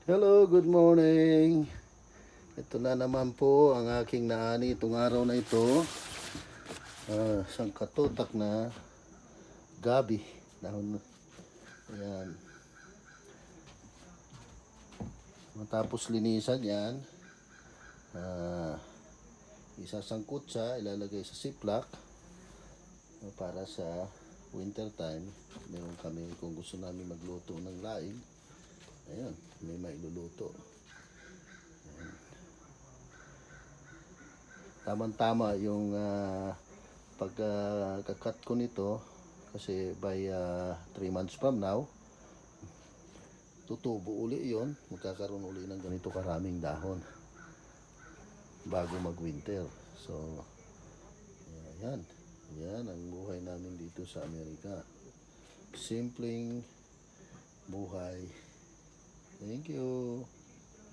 Hello, good morning. Ito na naman po ang aking naani itong araw na ito. Isang katutak na gabi. Dahon, ayan. Matapos linisan yan, isasangkot siya, ilalagay sa ziplock para sa winter time. Meron kami kung gusto namin magluto ng laing. Ayan, may mailuluto. Tama-tama yung pagkakat ko nito kasi by 3 months from now tutubo uli yon, magkakaroon uli ng ganito karaming dahon bago mag winter. So yan, yan ang buhay namin dito sa Amerika, simpleng buhay. Thank you.